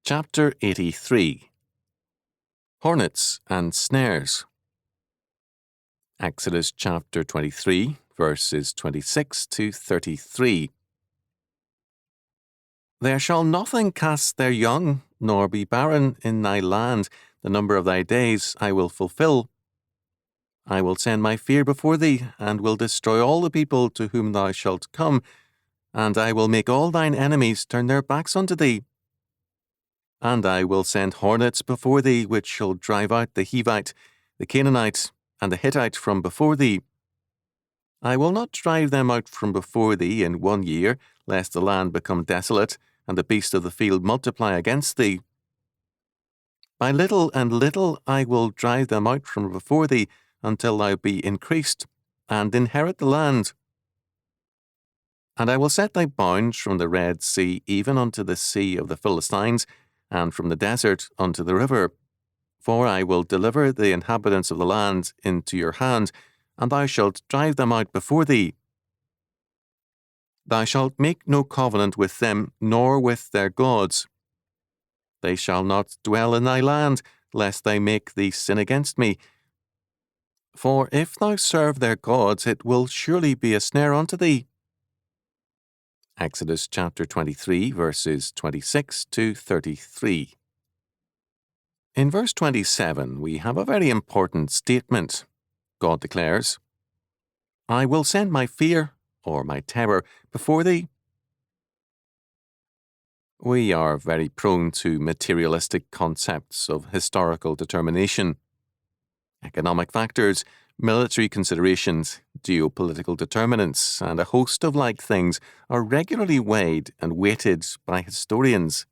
Chapter 83. Hornets and Snares. Exodus chapter 23, verses 26 to 33. There shall nothing cast their young, nor be barren in thy land. The number of thy days I will fulfill. I will send my fear before thee, and will destroy all the people to whom thou shalt come, and I will make all thine enemies turn their backs unto thee. And I will send hornets before thee, which shall drive out the Hivite, the Canaanite, and the Hittite from before thee. I will not drive them out from before thee in 1 year, lest the land become desolate, and the beasts of the field multiply against thee. By little and little I will drive them out from before thee, until thou be increased, and inherit the land. And I will set thy bounds from the Red Sea even unto the sea of the Philistines, and from the desert unto the river. For I will deliver the inhabitants of the land into your hand, and thou shalt drive them out before thee. Thou shalt make no covenant with them, nor with their gods. They shall not dwell in thy land, lest they make thee sin against me. For if thou serve their gods, it will surely be a snare unto thee. Exodus chapter 23, verses 26 to 33. In verse 27, we have a very important statement. God declares, I will send my fear, or my terror, before thee. We are very prone to materialistic concepts of historical determination. Economic factors, military considerations, geopolitical determinants, and a host of like things are regularly weighed and weighted by historians.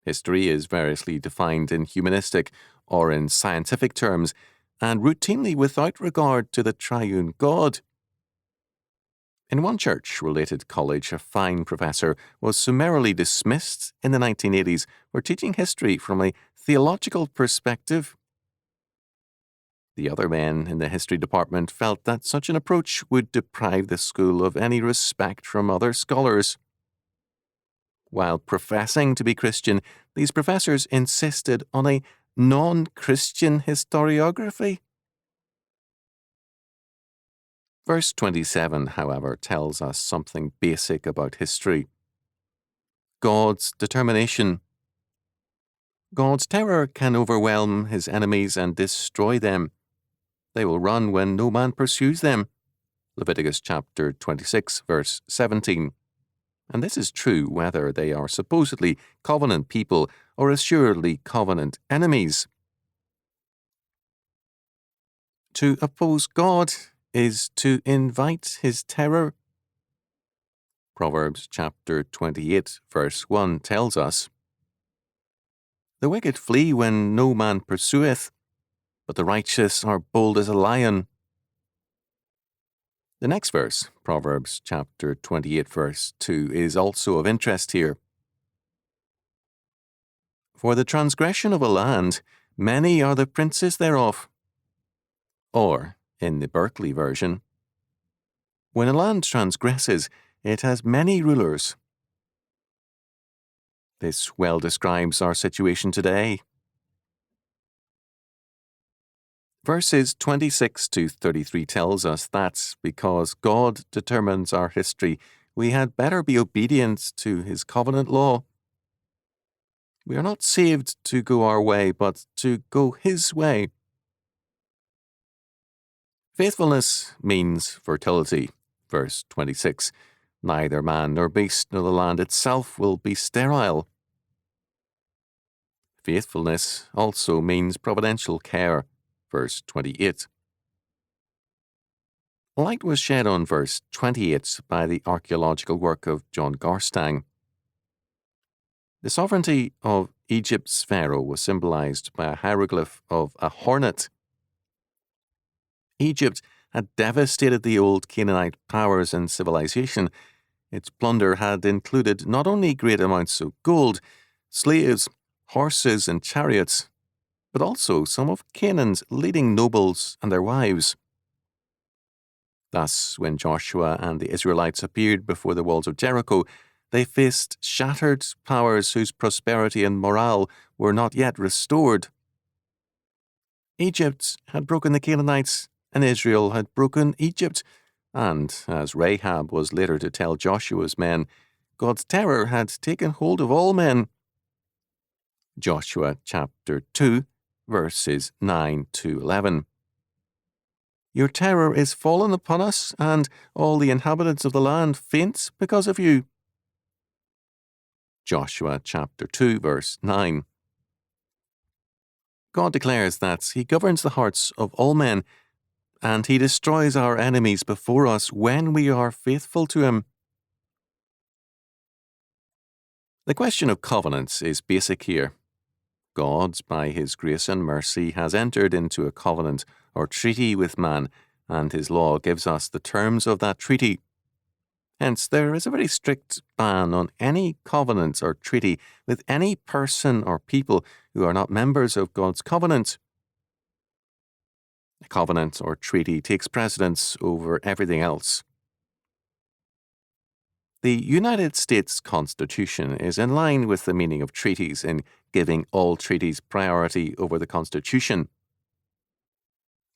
History is variously defined in humanistic or in scientific terms, and routinely without regard to the triune God. In one church-related college, a fine professor was summarily dismissed in the 1980s for teaching history from a theological perspective. The other men in the history department felt that such an approach would deprive the school of any respect from other scholars. While professing to be Christian, these professors insisted on a non-Christian historiography. Verse 27, however, tells us something basic about history. God's determination. God's terror can overwhelm his enemies and destroy them. They will run when no man pursues them. Leviticus chapter 26, verse 17. And this is true whether they are supposedly covenant people or assuredly covenant enemies. To oppose God is to invite his terror. Proverbs chapter 28, verse 1 tells us, The wicked flee when no man pursueth, but the righteous are bold as a lion. The next verse, Proverbs chapter 28, verse 2, is also of interest here. For the transgression of a land, many are the princes thereof. Or, in the Berkeley version, when a land transgresses, it has many rulers. This well describes our situation today. Verses 26 to 33 tells us that because God determines our history, we had better be obedient to his covenant law. We are not saved to go our way, but to go his way. Faithfulness means fertility. Verse 26, Neither man nor beast nor the land itself will be sterile. Faithfulness also means providential care. Verse 28. Light was shed on verse 28 by the archaeological work of John Garstang. The sovereignty of Egypt's pharaoh was symbolized by a hieroglyph of a hornet. Egypt had devastated the old Canaanite powers and civilization. Its plunder had included not only great amounts of gold, slaves, horses, and chariots, but also some of Canaan's leading nobles and their wives. Thus, when Joshua and the Israelites appeared before the walls of Jericho, They faced shattered powers whose prosperity and morale were not yet restored. Egypt had broken the Canaanites, and Israel had broken Egypt. And, as Rahab was later to tell Joshua's men, God's terror had taken hold of all men. Joshua chapter 2, verses 9 to 11. Your terror is fallen upon us, and all the inhabitants of the land faint because of you. Joshua chapter 2, verse 9. God declares that He governs the hearts of all men, and He destroys our enemies before us when we are faithful to Him. The question of covenants is basic here. God, by His grace and mercy, has entered into a covenant or treaty with man, and His law gives us the terms of that treaty. Hence, there is a very strict ban on any covenant or treaty with any person or people who are not members of God's covenant. A covenant or treaty takes precedence over everything else. The United States Constitution is in line with the meaning of treaties in giving all treaties priority over the Constitution.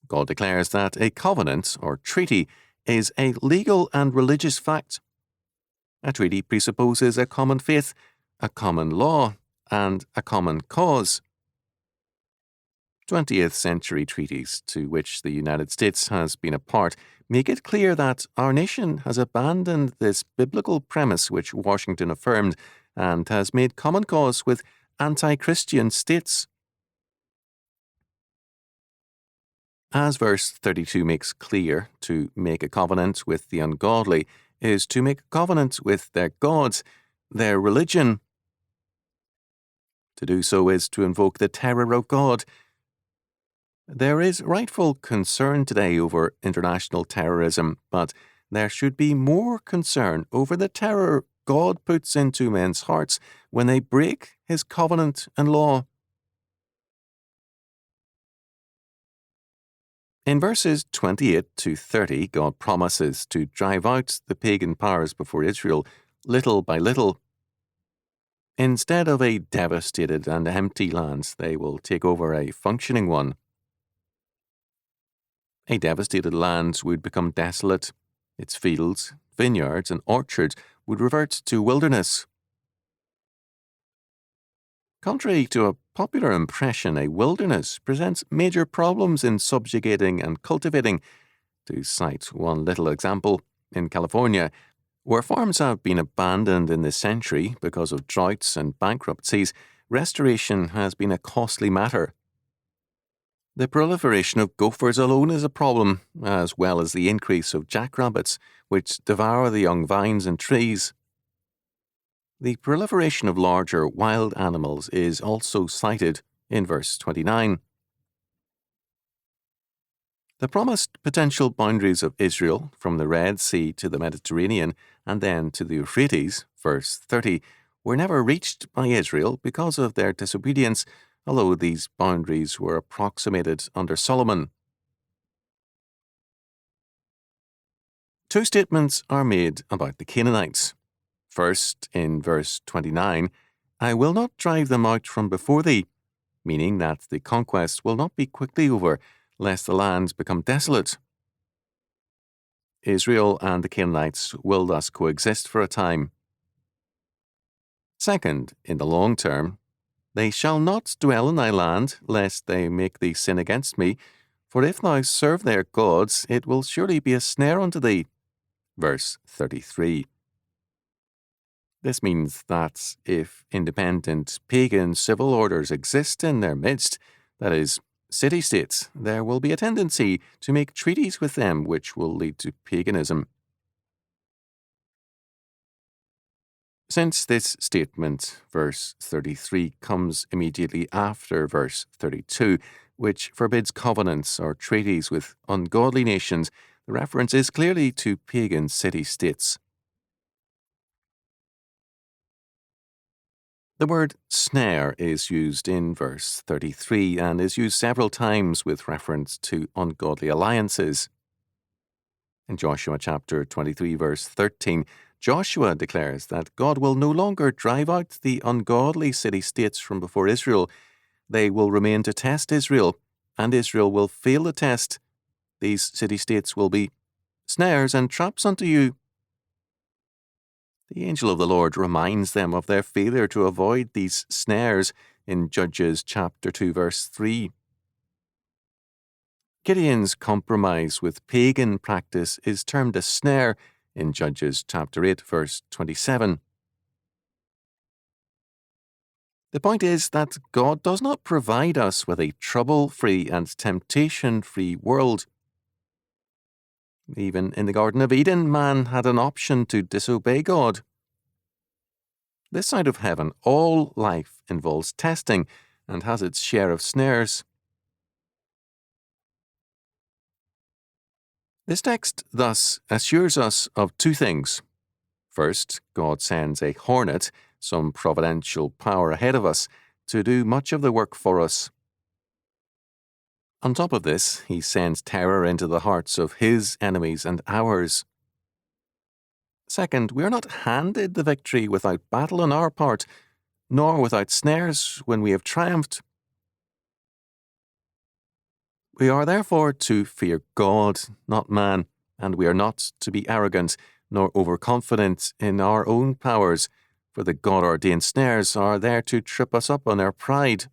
God declares that a covenant or treaty is a legal and religious fact. A treaty presupposes a common faith, a common law, and a common cause. 20th century treaties, to which the United States has been a part, make it clear that our nation has abandoned this biblical premise which Washington affirmed and has made common cause with anti-Christian states. As verse 32 makes clear, to make a covenant with the ungodly is to make a covenant with their gods, their religion. To do so is to invoke the terror of God. There is rightful concern today over international terrorism, but there should be more concern over the terror God puts into men's hearts when they break His covenant and law. In verses 28 to 30, God promises to drive out the pagan powers before Israel little by little. Instead of a devastated and empty land, they will take over a functioning one. A devastated land would become desolate. Its fields, vineyards, and orchards would revert to wilderness. Contrary to a popular impression, a wilderness presents major problems in subjugating and cultivating. To cite one little example, in California, where farms have been abandoned in this century because of droughts and bankruptcies, restoration has been a costly matter. The proliferation of gophers alone is a problem, as well as the increase of jackrabbits, which devour the young vines and trees. The proliferation of larger wild animals is also cited in verse 29. The promised potential boundaries of Israel, from the Red Sea to the Mediterranean and then to the Euphrates, verse 30, were never reached by Israel because of their disobedience, although these boundaries were approximated under Solomon. Two statements are made about the Canaanites. First, in verse 29, I will not drive them out from before thee, meaning that the conquest will not be quickly over, lest the lands become desolate. Israel and the Canaanites will thus coexist for a time. Second, in the long term, they shall not dwell in thy land, lest they make thee sin against me, for if thou serve their gods, it will surely be a snare unto thee. Verse 33. This means that if independent pagan civil orders exist in their midst, that is, city-states, there will be a tendency to make treaties with them which will lead to paganism. Since this statement, verse 33, comes immediately after verse 32, which forbids covenants or treaties with ungodly nations, the reference is clearly to pagan city-states. The word snare is used in verse 33 and is used several times with reference to ungodly alliances. In Joshua chapter 23, verse 13, Joshua declares that God will no longer drive out the ungodly city-states from before Israel. They will remain to test Israel, and Israel will fail the test. These city-states will be snares and traps unto you. The angel of the Lord reminds them of their failure to avoid these snares in Judges chapter 2, verse 3. Gideon's compromise with pagan practice is termed a snare in Judges chapter 8, verse 27. The point is that God does not provide us with a trouble-free and temptation-free world. Even in the Garden of Eden, man had an option to disobey God. This side of heaven, all life involves testing and has its share of snares. This text thus assures us of two things. First, God sends a hornet, some providential power ahead of us, to do much of the work for us. On top of this, he sends terror into the hearts of his enemies and ours. Second, we are not handed the victory without battle on our part, nor without snares when we have triumphed. We are therefore to fear God, not man, and we are not to be arrogant nor overconfident in our own powers, for the God-ordained snares are there to trip us up on our pride.